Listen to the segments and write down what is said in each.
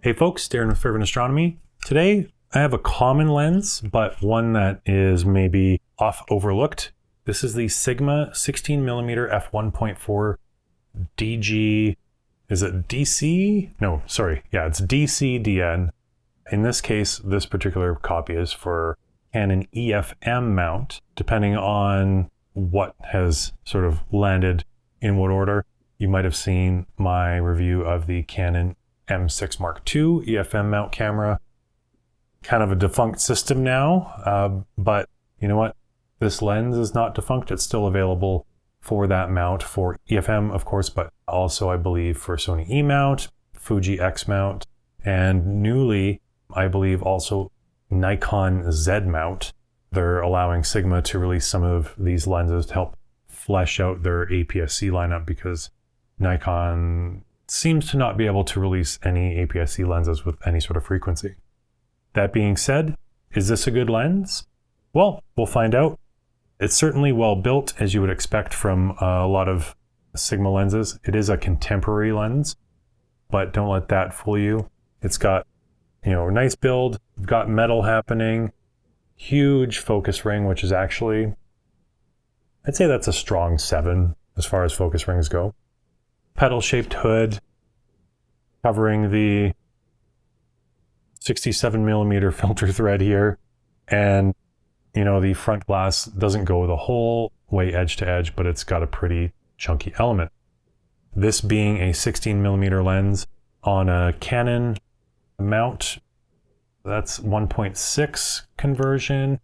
Hey folks, Darren with Fervent Astronomy. Today I have a common lens, but one that is maybe overlooked. This is the Sigma 16mm f1.4 DG, is it DC? No, sorry. Yeah, it's DC-DN. In this case, this particular copy is for Canon EFM mount, depending on what has sort of landed in what order. You might have seen my review of the Canon M6 Mark II EFM mount camera. Kind of a defunct system now, but you know what? This lens is not defunct. It's still available for that mount for EFM, of course, but also I believe for Sony E mount, Fuji X mount, and newly, I believe also Nikon Z mount. They're allowing Sigma to release some of these lenses to help flesh out their APS-C lineup because Nikon seems to not be able to release any APS-C lenses with any sort of frequency. That being said, is this a good lens? Well, we'll find out. It's certainly well built, as you would expect from a lot of Sigma lenses. It is a contemporary lens, but don't let that fool you. It's got, a nice build, got metal happening, huge focus ring, which is actually, I'd say that's a strong 7 as far as focus rings go. Petal-shaped hood covering the 67mm filter thread here, and the front glass doesn't go the whole way edge to edge, but it's got a pretty chunky element. This being a 16mm lens on a Canon mount, that's 1.6 conversion,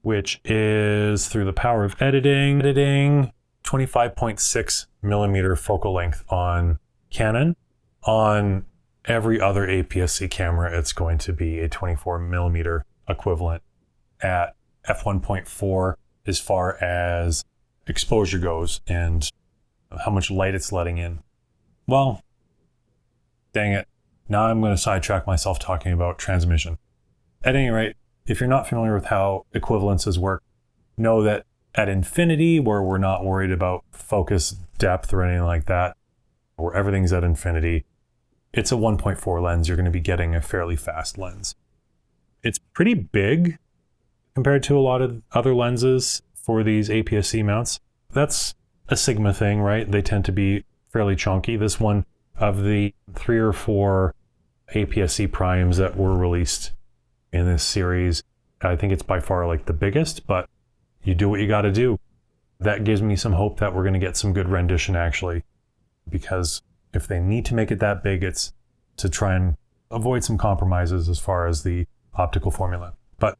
which is through the power of editing 25.6mm focal length on Canon. On every other APS-C camera, it's going to be a 24mm equivalent at f1.4 as far as exposure goes and how much light it's letting in. Well, dang it. Now I'm going to sidetrack myself talking about transmission. At any rate, if you're not familiar with how equivalences work, know that at infinity, where we're not worried about focus depth or anything like that, where everything's at infinity, it's a 1.4 lens. You're going to be getting a fairly fast lens. It's pretty big compared to a lot of other lenses for these APS-C mounts. That's a Sigma thing, right? They tend to be fairly chunky. This one, of the 3 or 4 APS-C primes that were released in this series, I think it's by far like the biggest, but you do what you got to do. That gives me some hope that we're going to get some good rendition actually, because if they need to make it that big, it's to try and avoid some compromises as far as the optical formula. But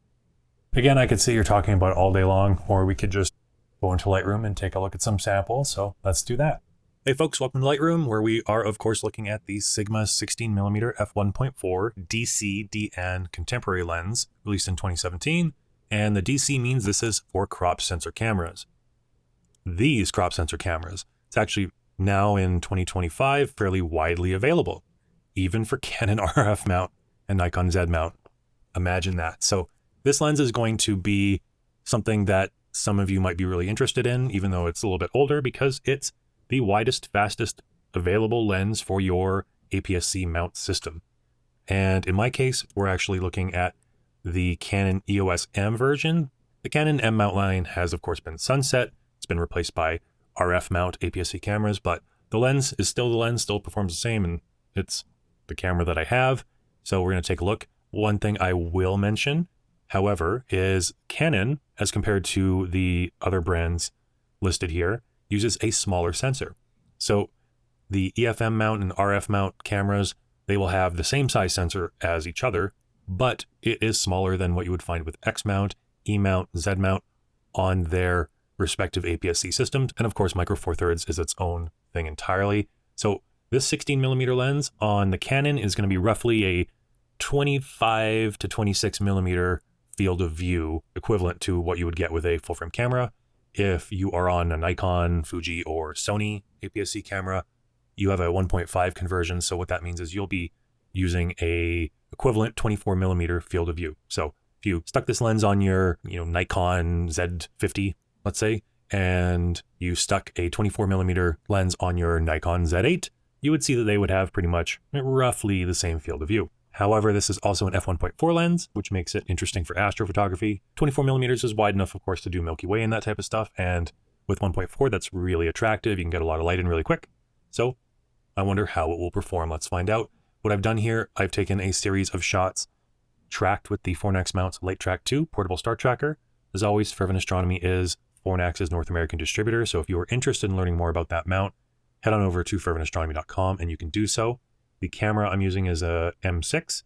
again, I could sit here talking about it all day long, or we could just go into Lightroom and take a look at some samples. So let's do that. Hey folks, welcome to Lightroom, where we are of course looking at the Sigma 16mm f1.4 DC-DN contemporary lens released in 2017. And the DC means this is for crop sensor cameras. These crop sensor cameras, it's actually now in 2025 fairly widely available, even for Canon RF mount and Nikon Z mount. Imagine that. So this lens is going to be something that some of you might be really interested in, even though it's a little bit older, because it's the widest, fastest available lens for your APS-C mount system. And in my case, we're actually looking at the Canon EOS M version. The Canon M mount line has, of course, been sunset. It's been replaced by RF mount APS-C cameras, but the lens is still the lens, still performs the same, and it's the camera that I have. So we're going to take a look. One thing I will mention, however, is Canon, as compared to the other brands listed here, uses a smaller sensor. So the EFM mount and RF mount cameras, they will have the same size sensor as each other, but it is smaller than what you would find with X mount, E mount, Z mount on their respective APS-C systems. And of course, Micro Four Thirds is its own thing entirely. So this 16mm lens on the Canon is going to be roughly a 25 to 26mm field of view, equivalent to what you would get with a full frame camera. If you are on a Nikon, Fuji, or Sony APS-C camera, you have a 1.5 conversion. So what that means is you'll be using a equivalent 24mm field of view. So if you stuck this lens on your Nikon Z50, let's say, and you stuck a 24mm lens on your Nikon Z8, you would see that they would have pretty much roughly the same field of view. However, this is also an f1.4 lens, which makes it interesting for astrophotography. 24 millimeters is wide enough, of course, to do Milky Way and that type of stuff. And with 1.4, that's really attractive. You can get a lot of light in really quick. So I wonder how it will perform. Let's find out. What I've done here, I've taken a series of shots tracked with the Fornax Mounts LighTrack II portable star tracker. As always, Fervent Astronomy is Fornax's North American distributor. So if you are interested in learning more about that mount, head on over to ferventastronomy.com and you can do so. The camera I'm using is a M6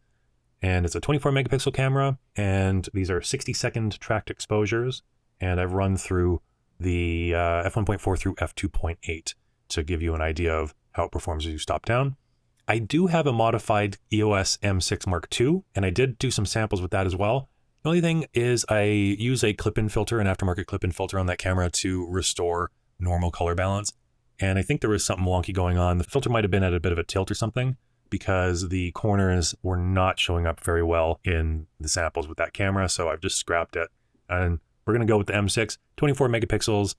and it's a 24 megapixel camera, and these are 60-second tracked exposures. And I've run through the f1.4 through f2.8 to give you an idea of how it performs as you stop down. I do have a modified EOS M6 Mark II, and I did do some samples with that as well. The only thing is I use a clip-in filter, an aftermarket clip-in filter on that camera to restore normal color balance. And I think there was something wonky going on. The filter might have been at a bit of a tilt or something, because the corners were not showing up very well in the samples with that camera. So I've just scrapped it. And we're going to go with the M6. 24 megapixels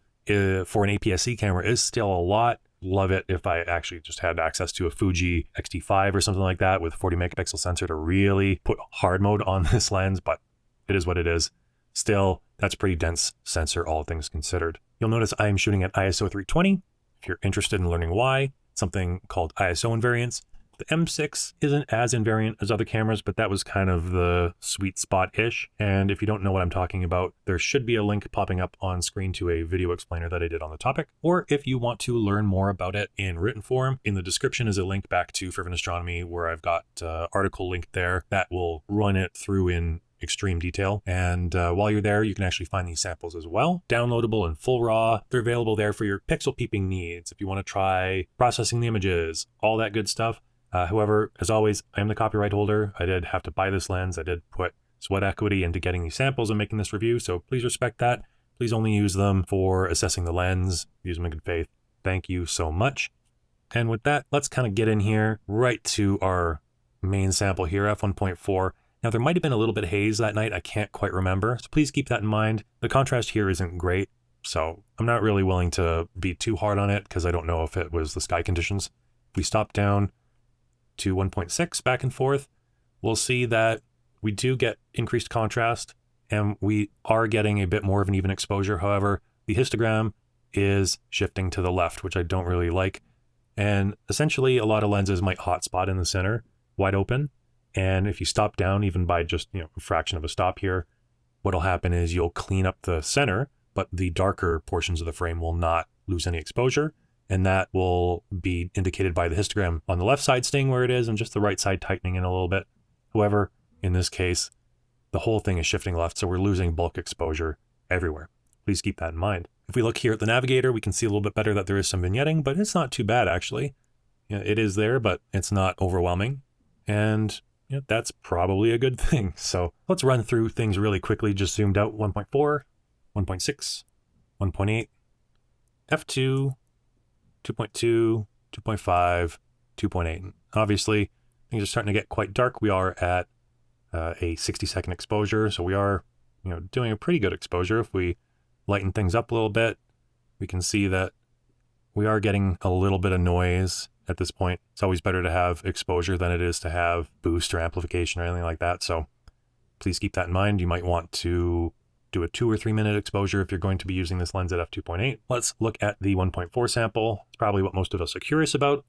for an APS-C camera is still a lot. Love it if I actually just had access to a Fuji X-T5 or something like that with 40 megapixel sensor to really put hard mode on this lens, but it is what it is. Still, that's pretty dense sensor, all things considered. You'll notice I'm shooting at ISO 320. If you're interested in learning why, something called ISO invariance. The M6 isn't as invariant as other cameras, but that was kind of the sweet spot-ish. And if you don't know what I'm talking about, there should be a link popping up on screen to a video explainer that I did on the topic. Or if you want to learn more about it in written form, in the description is a link back to Fervent Astronomy, where I've got an article linked there that will run it through in extreme detail. And while you're there, you can actually find these samples as well. Downloadable and full RAW. They're available there for your pixel peeping needs. If you want to try processing the images, all that good stuff. However, as always, I am the copyright holder. I did have to buy this lens. I did put sweat equity into getting these samples and making this review. So please respect that. Please only use them for assessing the lens. Use them in good faith. Thank you so much. And with that, let's kind of get in here right to our main sample here, f1.4. Now, there might have been a little bit of haze that night. I can't quite remember. So please keep that in mind. The contrast here isn't great. So I'm not really willing to be too hard on it because I don't know if it was the sky conditions. If we stop down to 1.6 back and forth, we'll see that we do get increased contrast and we are getting a bit more of an even exposure. However, the histogram is shifting to the left, which I don't really like. And essentially a lot of lenses might hotspot in the center, wide open. And if you stop down even by just, a fraction of a stop here, what'll happen is you'll clean up the center, but the darker portions of the frame will not lose any exposure. And that will be indicated by the histogram on the left side staying where it is and just the right side tightening in a little bit. However, in this case, the whole thing is shifting left, so we're losing bulk exposure everywhere. Please keep that in mind. If we look here at the navigator, we can see a little bit better that there is some vignetting, but it's not too bad actually. It is there, but it's not overwhelming. And that's probably a good thing. So let's run through things really quickly, just zoomed out. 1.4, 1.6, 1.8, f2, 2.2, 2.5, 2.8. Obviously, things are starting to get quite dark. We are at a 60-second exposure, so we are, doing a pretty good exposure. If we lighten things up a little bit, we can see that we are getting a little bit of noise at this point. It's always better to have exposure than it is to have boost or amplification or anything like that. So please keep that in mind. You might want to do a 2 or 3 minute exposure if you're going to be using this lens at f2.8. Let's look at the 1.4 sample. It's probably what most of us are curious about.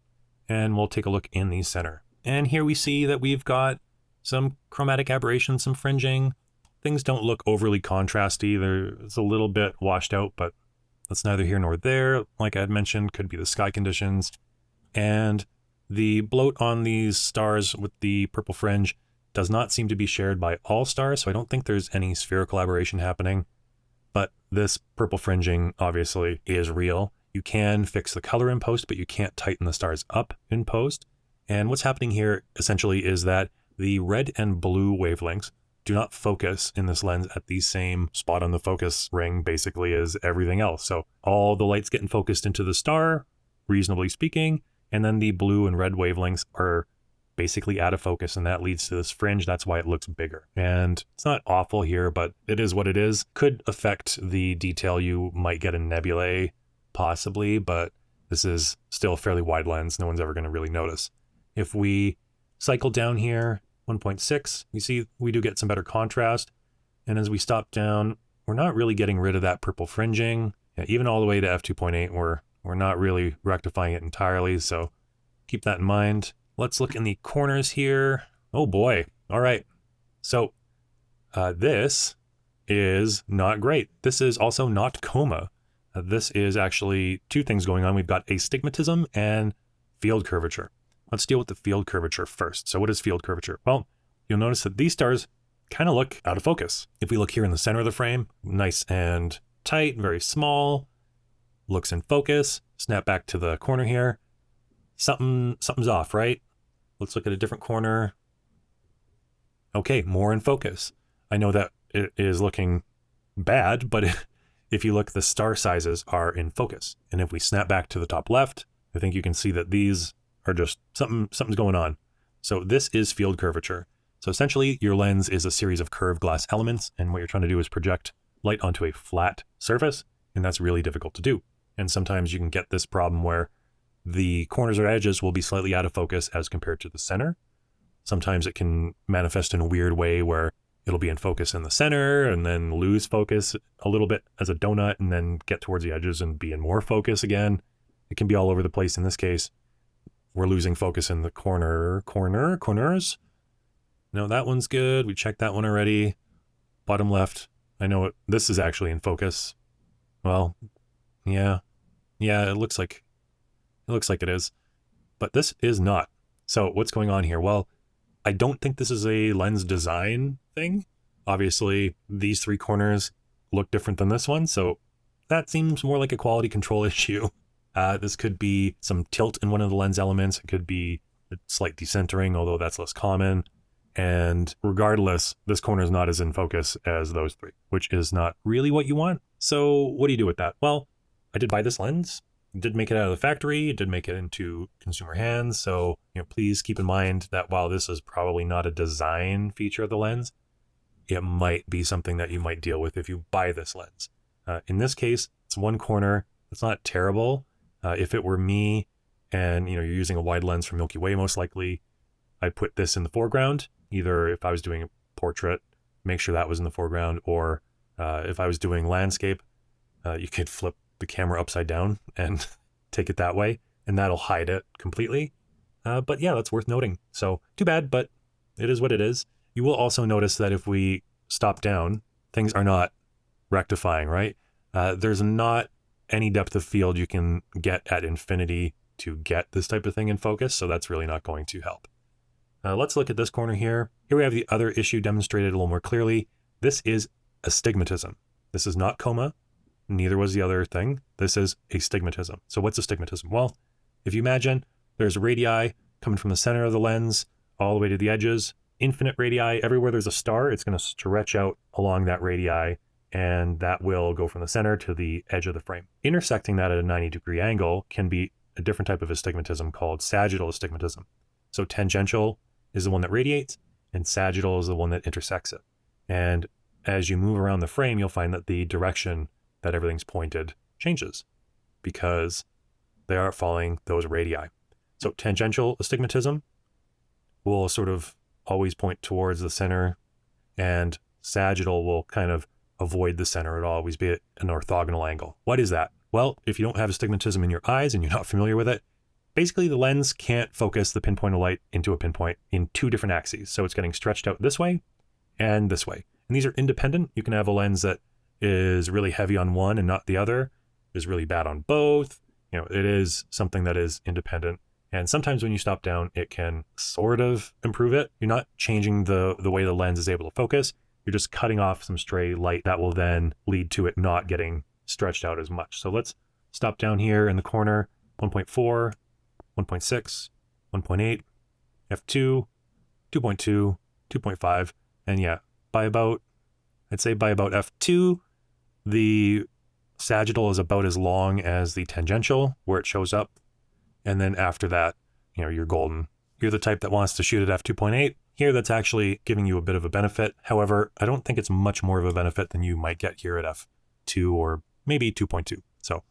And we'll take a look in the center. And here we see that we've got some chromatic aberration, some fringing. Things don't look overly contrasty. It's a little bit washed out, but that's neither here nor there. Like I had mentioned, could be the sky conditions. And the bloat on these stars with the purple fringe does not seem to be shared by all stars, so I don't think there's any spherical aberration happening. But this purple fringing obviously is real. You can fix the color in post, but you can't tighten the stars up in post. And what's happening here essentially is that the red and blue wavelengths do not focus in this lens at the same spot on the focus ring basically as everything else. So all the light's getting focused into the star, reasonably speaking, and then the blue and red wavelengths are basically out of focus, and that leads to this fringe. That's why it looks bigger. And it's not awful here, but it is what it is. Could affect the detail you might get in nebulae, possibly, but this is still a fairly wide lens. No one's ever going to really notice. If we cycle down here, 1.6, you see we do get some better contrast. And as we stop down, we're not really getting rid of that purple fringing. Yeah, even all the way to f2.8, we're not really rectifying it entirely, so keep that in mind. Let's look in the corners here. Oh boy. All right. So this is not great. This is also not coma. This is actually two things going on. We've got astigmatism and field curvature. Let's deal with the field curvature first. So what is field curvature? Well, you'll notice that these stars kind of look out of focus. If we look here in the center of the frame, nice and tight, very small, looks in focus. Snap back to the corner here. Something's off, right? Let's look at a different corner. Okay, more in focus. I know that it is looking bad, but if you look, the star sizes are in focus. And if we snap back to the top left, I think you can see that these are just something's going on. So this is field curvature. So essentially your lens is a series of curved glass elements, and what you're trying to do is project light onto a flat surface, and that's really difficult to do. And sometimes you can get this problem where the corners or edges will be slightly out of focus as compared to the center. Sometimes it can manifest in a weird way where it'll be in focus in the center and then lose focus a little bit as a donut and then get towards the edges and be in more focus again. It can be all over the place. In this case, we're losing focus in the corners. No, that one's good. We checked that one already. Bottom left. I know this is actually in focus. Well, yeah, it looks like it is, but this is not. So what's going on here? Well, I don't think this is a lens design thing. Obviously, these three corners look different than this one, so that seems more like a quality control issue. This could be some tilt in one of the lens elements. It could be a slight decentering, although that's less common. And regardless, this corner is not as in focus as those three, which is not really what you want. So what do you do with that? Well, I did buy this lens. It did make it out of the factory. It did make it into consumer hands. So, please keep in mind that while this is probably not a design feature of the lens, it might be something that you might deal with if you buy this lens. In this case, it's one corner. It's not terrible. If it were me and, you're using a wide lens from Milky Way, most likely I'd put this in the foreground. Either if I was doing a portrait, make sure that was in the foreground, or if I was doing landscape, you could flip the camera upside down and take it that way, and that'll hide it completely. But yeah, that's worth noting. So too bad, but it is what it is. You will also notice that if we stop down, things are not rectifying, right? There's not any depth of field you can get at infinity to get this type of thing in focus, so that's really not going to help. Let's look at this corner here. Here we have the other issue demonstrated a little more clearly. This is astigmatism. This is not coma. Neither was the other thing. This is astigmatism. So what's astigmatism? Well, if you imagine there's radii coming from the center of the lens all the way to the edges, infinite radii, everywhere there's a star, it's going to stretch out along that radii, and that will go from the center to the edge of the frame. Intersecting that at a 90-degree angle can be a different type of astigmatism called sagittal astigmatism. So tangential is the one that radiates, and sagittal is the one that intersects it. And as you move around the frame, you'll find that the direction that everything's pointed changes because they are following those radii. So tangential astigmatism will sort of always point towards the center, and sagittal will kind of avoid the center. It'll always be at an orthogonal angle. What is that? Well, if you don't have astigmatism in your eyes and you're not familiar with it, basically the lens can't focus the pinpoint of light into a pinpoint in two different axes. So it's getting stretched out this way and this way. And these are independent. You can have a lens that is really heavy on one and not the other, is really bad on both. It is something that is independent. And sometimes when you stop down, it can sort of improve it. You're not changing the way the lens is able to focus. You're just cutting off some stray light that will then lead to it not getting stretched out as much. So let's stop down here in the corner, 1.4, 1.6, 1.8, f2, 2.2, 2.5, and yeah, I'd say by about f2, the sagittal is about as long as the tangential where it shows up. And then after that, you're golden. You're the type that wants to shoot at f2.8. Here, that's actually giving you a bit of a benefit. However, I don't think it's much more of a benefit than you might get here at f2 or maybe 2.2. So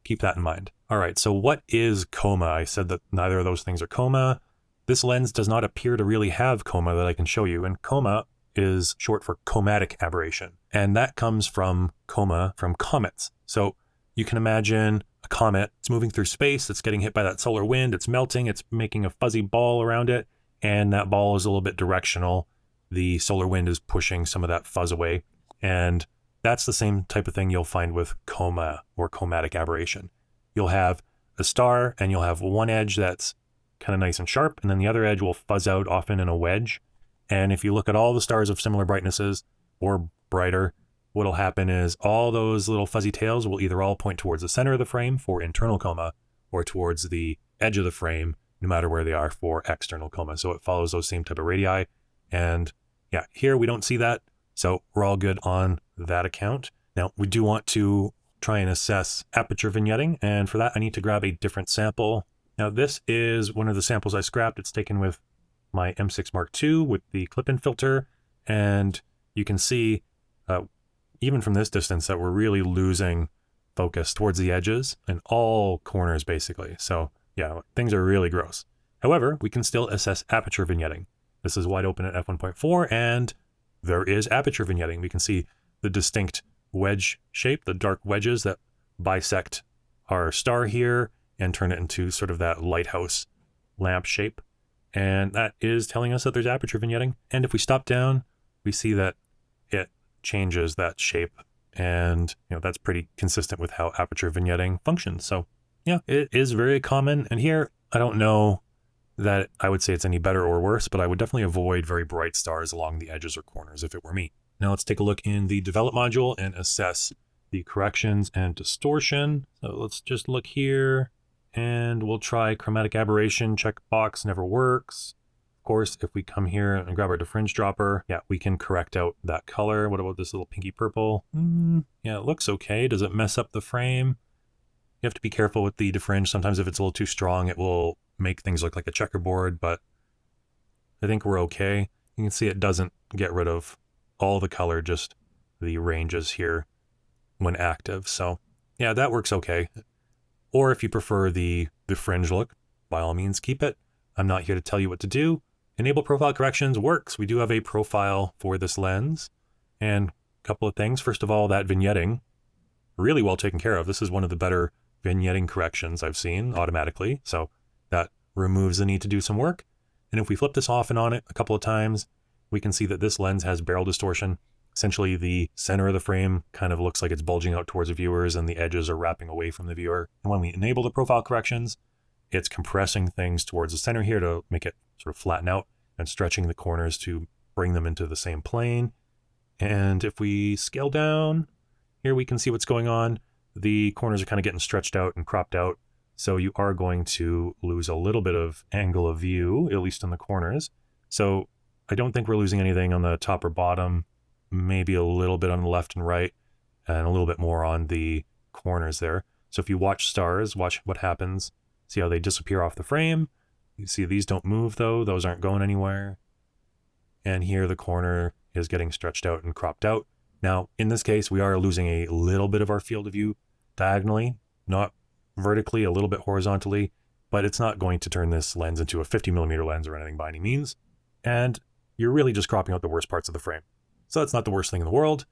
keep that in mind. All right, so what is coma? I said that neither of those things are coma. this lens does not appear to really have coma that I can show you. And coma is short for chromatic aberration. And that comes from coma from comets. So you can imagine a comet, it's moving through space, it's getting hit by that solar wind, it's melting, it's making a fuzzy ball around it, and that ball is a little bit directional. The solar wind is pushing some of that fuzz away. And that's the same type of thing you'll find with coma or chromatic aberration. You'll have a star and you'll have one edge that's kind of nice and sharp, and then the other edge will fuzz out often in a wedge. And if you look at all the stars of similar brightnesses or brighter, what'll happen is all those little fuzzy tails will either all point towards the center of the frame for internal coma or towards the edge of the frame, no matter where they are, for external coma. So it follows those same type of radii. And yeah, here we don't see that. So we're all good on that account. Now we do want to try and assess aperture vignetting. And for that, I need to grab a different sample. Now this is one of the samples I scrapped. It's taken with my M6 Mark II with the clip-in filter. And you can see, even from this distance, that we're really losing focus towards the edges and all corners basically. So yeah, things are really gross. However, we can still assess aperture vignetting. This is wide open at f1.4 and there is aperture vignetting. We can see the distinct wedge shape, the dark wedges that bisect our star here and turn it into sort of that lighthouse lamp shape. And that is telling us that there's aperture vignetting. And if we stop down, we see that it changes that shape. And that's pretty consistent with how aperture vignetting functions. So yeah, it is very common. And here, I don't know that I would say it's any better or worse, but I would definitely avoid very bright stars along the edges or corners if it were me. Now let's take a look in the develop module and assess the corrections and distortion. So let's just look here and we'll try chromatic aberration. Checkbox never works. Of course, if we come here and grab our diffringe dropper, yeah, we can correct out that color. What about this little pinky purple? Yeah, it looks okay. Does it mess up the frame? You have to be careful with the diffringe. Sometimes if it's a little too strong, it will make things look like a checkerboard, but I think we're okay. You can see it doesn't get rid of all the color, just the ranges here when active. So yeah, that works okay. Or if you prefer the fringe look, by all means keep it. I'm not here to tell you what to do. Enable profile corrections works. We do have a profile for this lens. And a couple of things. First of all, that vignetting, really well taken care of. This is one of the better vignetting corrections I've seen automatically. So that removes the need to do some work. And if we flip this off and on it a couple of times, we can see that this lens has barrel distortion. Essentially, the center of the frame kind of looks like it's bulging out towards the viewers and the edges are wrapping away from the viewer. And when we enable the profile corrections, it's compressing things towards the center here to make it sort of flatten out and stretching the corners to bring them into the same plane. And if we scale down, here we can see what's going on. The corners are kind of getting stretched out and cropped out. So you are going to lose a little bit of angle of view, at least in the corners. So I don't think we're losing anything on the top or bottom, maybe a little bit on the left and right, and a little bit more on the corners there. So if you watch stars, watch what happens. See how they disappear off the frame. You see these don't move though. Those aren't going anywhere. And here the corner is getting stretched out and cropped out. Now, in this case, we are losing a little bit of our field of view diagonally, not vertically, a little bit horizontally, but it's not going to turn this lens into a 50mm lens or anything by any means. And you're really just cropping out the worst parts of the frame. So that's not the worst thing in the world.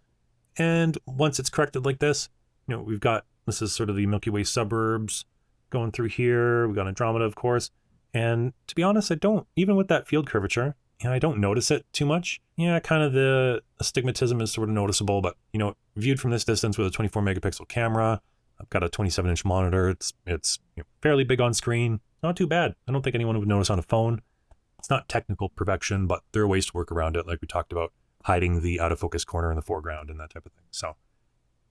And once it's corrected like this, we've got, this is sort of the Milky Way suburbs going through here. We've got Andromeda, of course. And to be honest, even with that field curvature, I don't notice it too much. Yeah, kind of the astigmatism is sort of noticeable, but viewed from this distance with a 24 megapixel camera, I've got a 27-inch monitor. It's fairly big on screen. Not too bad. I don't think anyone would notice on a phone. It's not technical perfection, but there are ways to work around it, like we talked about, hiding the out of focus corner in the foreground and that type of thing. So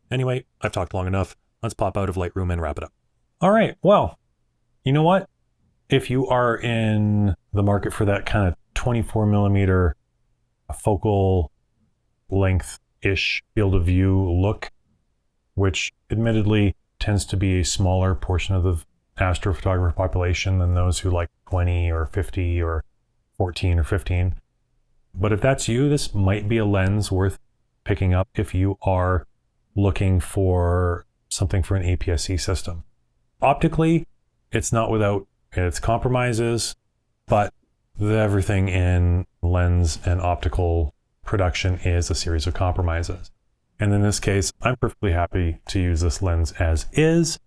anyway, I've talked long enough. Let's pop out of Lightroom and wrap it up. All right, well, you know what? If you are in the market for that kind of 24mm focal length-ish field of view look, which admittedly tends to be a smaller portion of the astrophotographer population than those who like 20 or 50 or 14 or 15. But if that's you, this might be a lens worth picking up if you are looking for something for an APS-C system. Optically, it's not without its compromises, but everything in lens and optical production is a series of compromises. And in this case, I'm perfectly happy to use this lens as is.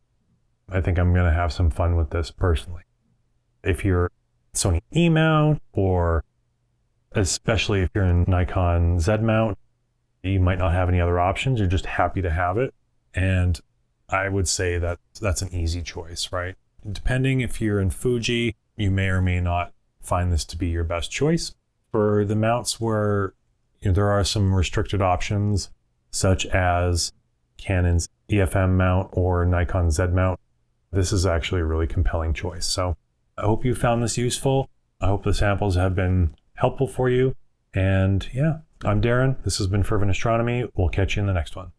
I think I'm going to have some fun with this personally. If you're Sony E mount, or especially if you're in Nikon Z mount, you might not have any other options. You're just happy to have it. And I would say that that's an easy choice, right? Depending if you're in Fuji, you may or may not find this to be your best choice. For the mounts where there are some restricted options, such as Canon's EFM mount or Nikon Z mount, this is actually a really compelling choice. So I hope you found this useful. I hope the samples have been helpful for you. And yeah, I'm Darren. This has been Fervent Astronomy. We'll catch you in the next one.